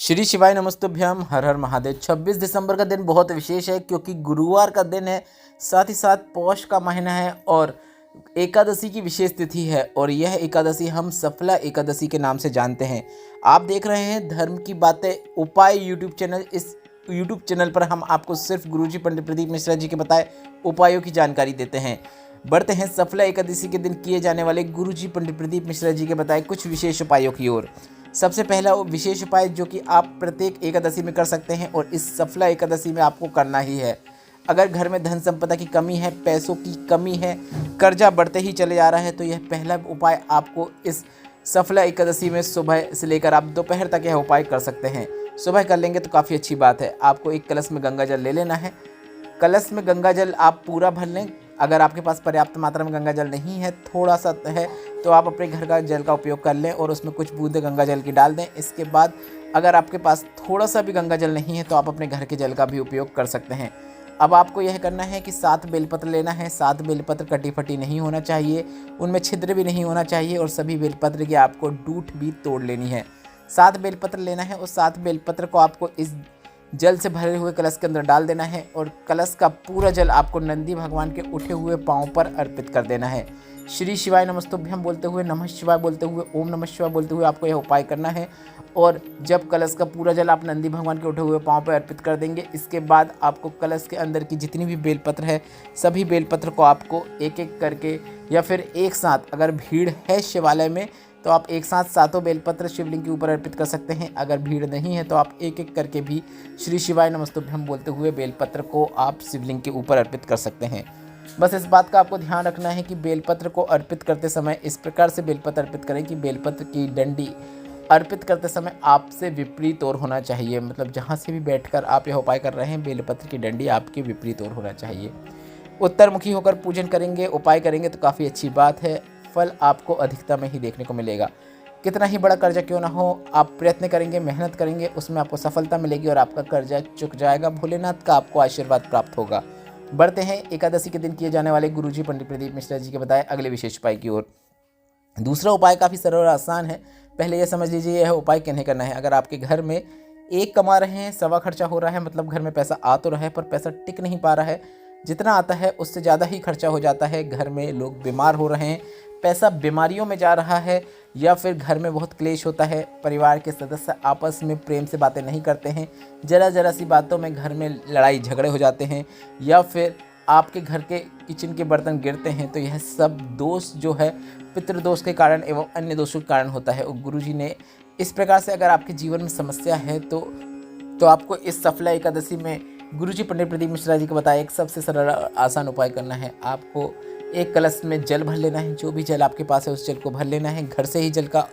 श्री शिवाय नमस्तुभ्यम। हर हर महादेव। 26 दिसंबर का दिन बहुत विशेष है क्योंकि गुरुवार का दिन है, साथ ही साथ पौष का महीना है और एकादशी की विशेष तिथि है। और यह एकादशी हम सफला एकादशी के नाम से जानते हैं। आप देख रहे हैं धर्म की बातें उपाय यूट्यूब चैनल। इस यूट्यूब चैनल पर हम आपको सिर्फ गुरुजी पंडित प्रदीप मिश्रा जी के बताए उपायों की जानकारी देते हैं। बढ़ते हैं सफला एकादशी के दिन किए जाने वाले गुरुजी पंडित प्रदीप मिश्रा जी के बताए कुछ विशेष उपायों की ओर। सबसे पहला विशेष उपाय जो कि आप प्रत्येक एकादशी में कर सकते हैं और इस सफला एकादशी में आपको करना ही है। अगर घर में धन संपदा की कमी है, पैसों की कमी है, कर्जा बढ़ते ही चले जा रहा है, तो यह पहला उपाय आपको इस सफला एकादशी में सुबह से लेकर आप दोपहर तक यह उपाय कर सकते हैं। सुबह कर लेंगे तो काफ़ी अच्छी बात है। आपको एक कलश में गंगा जल ले लेना है। कलश में गंगा जल आप पूरा भर लें। अगर आपके पास पर्याप्त मात्रा में गंगा जल नहीं है, थोड़ा सा है, तो आप अपने घर का जल का उपयोग कर लें और उसमें कुछ बूंदे गंगा जल की डाल दें। इसके बाद अगर आपके पास थोड़ा सा भी गंगा जल नहीं है तो आप अपने घर के जल का भी उपयोग कर सकते हैं। अब आपको यह करना है कि 7 बेलपत्र लेना है। 7 बेलपत्र कटी फटी नहीं होना चाहिए, उनमें छिद्र भी नहीं होना चाहिए और सभी बेलपत्र की आपको डूठ भी तोड़ लेनी है। 7 बेलपत्र लेना है और 7 बेलपत्र को आपको इस जल से भरे हुए कलश के अंदर डाल देना है और कलश का पूरा जल आपको नंदी भगवान के उठे हुए पांव पर अर्पित कर देना है। श्री शिवाय नमस्तुभ्यम बोलते हुए, नमः शिवाय बोलते हुए, ओम नमः शिवाय बोलते हुए आपको यह उपाय करना है। और जब कलश का पूरा जल आप नंदी भगवान के उठे हुए पांव पर अर्पित कर देंगे, इसके बाद आपको कलश के अंदर की जितनी भी बेलपत्र है, सभी बेलपत्र को आपको एक एक करके या फिर एक साथ, अगर भीड़ है शिवालय में तो आप एक साथ 7 बेलपत्र शिवलिंग के ऊपर अर्पित कर सकते हैं। अगर भीड़ नहीं है तो आप एक एक करके भी श्री शिवाय नमस्तुभ्यम बोलते हुए बेलपत्र को आप शिवलिंग के ऊपर अर्पित कर सकते हैं। बस इस बात का आपको ध्यान रखना है कि बेलपत्र को अर्पित करते समय इस प्रकार से बेलपत्र अर्पित करें कि बेलपत्र की डंडी अर्पित करते समय आपसे विपरीत ओर होना चाहिए। मतलब जहाँ से भी बैठकर आप यह उपाय कर रहे हैं, बेलपत्र की डंडी आपके विपरीत ओर होना चाहिए। उत्तरमुखी होकर पूजन करेंगे, उपाय करेंगे तो काफ़ी अच्छी बात है। फल आपको अधिकता में ही देखने को मिलेगा। कितना ही बड़ा कर्जा क्यों ना हो, आप प्रयत्न करेंगे, मेहनत करेंगे, उसमें आपको सफलता मिलेगी और आपका कर्जा चुक जाएगा। भोलेनाथ का आपको आशीर्वाद प्राप्त होगा। बढ़ते हैं एकादशी के दिन किए जाने वाले गुरुजी पंडित प्रदीप मिश्रा जी के बताए अगले विशेष उपाय की ओर। दूसरा उपाय काफ़ी सरल और आसान है। पहले यह समझ लीजिए यह उपाय किन्हें करना है। अगर आपके घर में एक कमा रहे हैं, सवा खर्चा हो रहा है, मतलब घर में पैसा आ तो रहा है पर पैसा टिक नहीं पा रहा है, जितना आता है उससे ज़्यादा ही खर्चा हो जाता है, घर में लोग बीमार हो रहे हैं, पैसा बीमारियों में जा रहा है, या फिर घर में बहुत क्लेश होता है, परिवार के सदस्य आपस में प्रेम से बातें नहीं करते हैं, जरा सी बातों में घर में लड़ाई झगड़े हो जाते हैं, या फिर आपके घर के किचन के बर्तन गिरते हैं, तो यह सब दोष जो है पितृदोष के कारण एवं अन्य दोषों के कारण होता है। और गुरुजी ने इस प्रकार से अगर आपके जीवन में समस्या है तो आपको इस सफला एकादशी में गुरुजी पंडित प्रदीप मिश्रा जी को बताया एक सबसे सरल आसान उपाय करना है। आपको एक कलश में जल भर लेना है। जो भी जल आपके पास है उस जल को भर लेना है। घर से ही जल का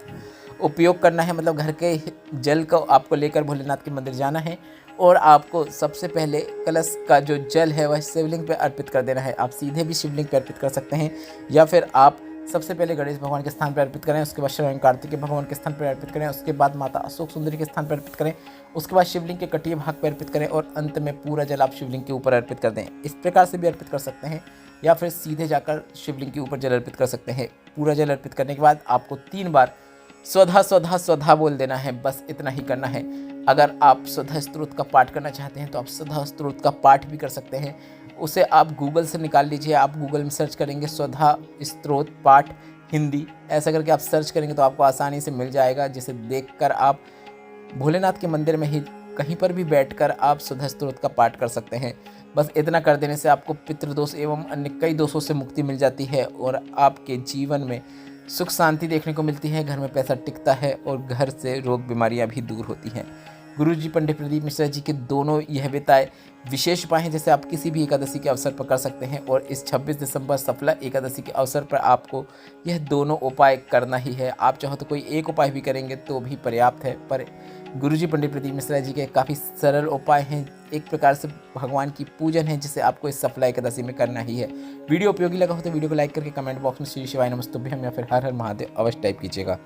उपयोग करना है, मतलब घर के जल को आपको लेकर भोलेनाथ के मंदिर जाना है और आपको सबसे पहले कलश का जो जल है वह शिवलिंग पे अर्पित कर देना है। आप सीधे भी शिवलिंग पे अर्पित कर सकते हैं या फिर आप सबसे पहले गणेश भगवान के स्थान पर अर्पित करें, उसके बाद श्रवण कार्तिकेय भगवान के स्थान पर अर्पित करें, उसके बाद माता अशोक सुंदरी के स्थान पर अर्पित करें, उसके बाद शिवलिंग के कटिए भाग पर अर्पित करें और अंत में पूरा जल आप शिवलिंग के ऊपर अर्पित कर दें। इस प्रकार से भी अर्पित कर सकते हैं या फिर सीधे जाकर शिवलिंग के ऊपर जल अर्पित कर सकते हैं। पूरा जल अर्पित करने के बाद आपको 3 बार स्वधा स्वधा स्वधा बोल देना है। बस इतना ही करना है। अगर आप स्वधा स्तोत्र का पाठ करना चाहते हैं तो आप स्वधा स्तोत्र का पाठ भी कर सकते हैं। उसे आप गूगल से निकाल लीजिए। आप गूगल में सर्च करेंगे स्वधा स्तोत्र पाठ हिंदी, ऐसा करके आप सर्च करेंगे तो आपको आसानी से मिल जाएगा, जिसे देखकर आप भोलेनाथ के मंदिर में ही कहीं पर भी बैठकर आप स्वधा स्तोत्र का पाठ कर सकते हैं। बस इतना कर देने से आपको पितृदोष एवं अन्य कई दोषों से मुक्ति मिल जाती है और आपके जीवन में सुख शांति देखने को मिलती है, घर में पैसा टिकता है और घर से रोग बीमारियां भी दूर होती हैं। गुरुजी पंडित प्रदीप मिश्रा जी के दोनों यह बताए विशेष उपाय हैं जैसे आप किसी भी एकादशी के अवसर पर कर सकते हैं और इस 26 दिसंबर सफला एकादशी के अवसर पर आपको यह दोनों उपाय करना ही है। आप चाहो तो कोई एक उपाय भी करेंगे तो भी पर्याप्त है, पर गुरुजी पंडित प्रदीप मिश्रा जी के काफ़ी सरल उपाय हैं। एक प्रकार से भगवान की पूजन है जिसे आपको इस सफला एकादशी में करना ही है। वीडियो उपयोगी लगा हो तो वीडियो को लाइक करके कमेंट बॉक्स में श्री शिवाय नमस्तुभ्यम या फिर हर हर महादेव अवश्य टाइप कीजिएगा।